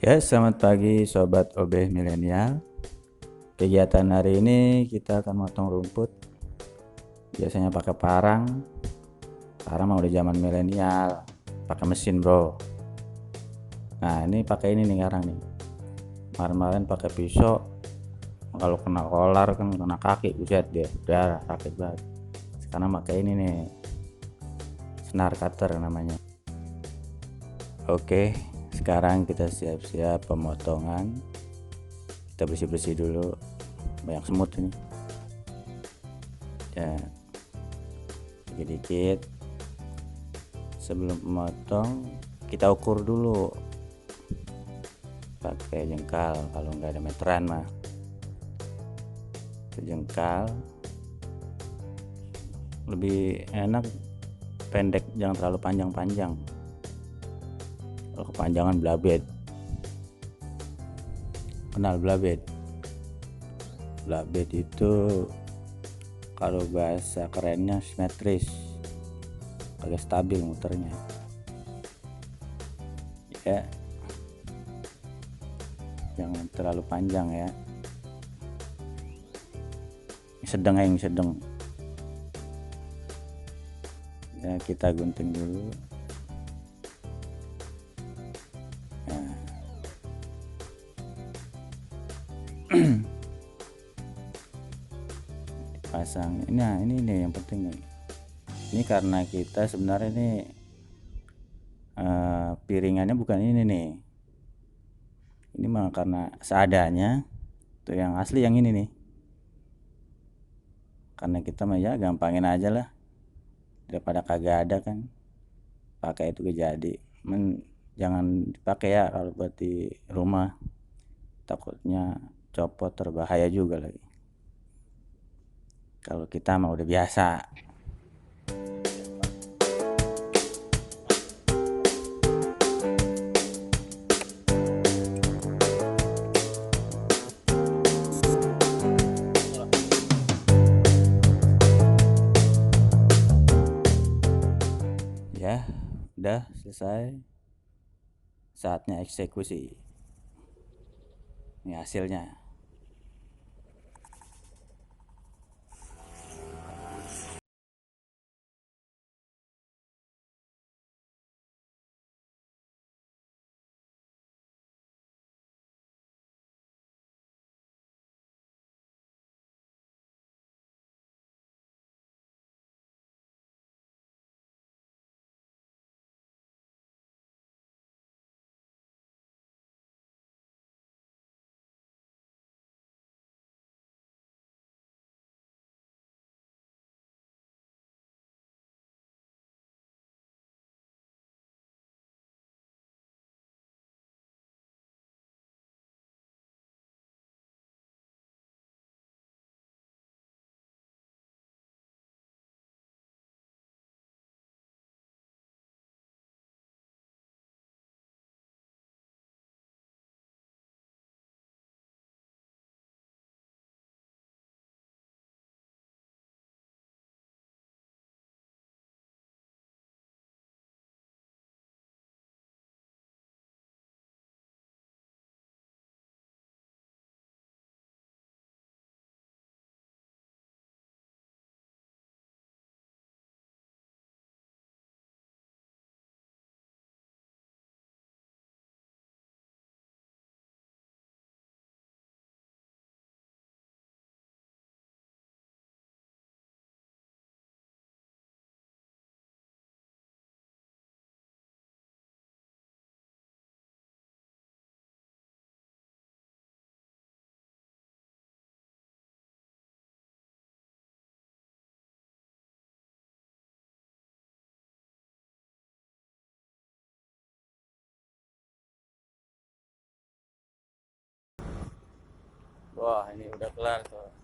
Ya, selamat pagi Sobat OB Milenial. Kegiatan hari ini kita akan motong rumput. Biasanya pakai parang. Parang mah udah zaman milenial. Pakai mesin, bro. Nah, ini pakai ini nih sekarang nih. Kemarin-kemarin pakai pisau. Kalau kena kolar kan kena kaki, buset dia. Udah sakit banget. Sekarang pakai ini nih. Senar cutter namanya. Oke, sekarang kita siap-siap pemotongan. Kita bersih-bersih dulu. Banyak semut ini. Ya, dikit-dikit. Sebelum memotong kita ukur dulu pakai jengkal, kalau nggak ada meteran mah jengkal lebih enak, pendek, jangan terlalu panjang-panjang. Kalau kepanjangan blabed. Kenal blabed? Blabed itu kalau bahasa kerennya simetris, agak stabil muternya ya, jangan terlalu panjang ya, sedang ya. Kita gunting dulu. Nah, pasang. Nah, ini nih yang penting nih. Ini karena kita sebenarnya ini piringannya bukan ini nih. Ini mah karena seadanya. Tuh yang asli yang ini nih. Karena kita mah ya gampangin aja lah. Daripada kagak ada kan. Pakai itu jadi. Jangan dipakai ya kalau buat di rumah. Takutnya copot, terbahaya juga lagi. Kalau kita mah udah biasa. Ya, udah selesai. Saatnya eksekusi. Ini hasilnya. Wah, ini udah kelar tuh.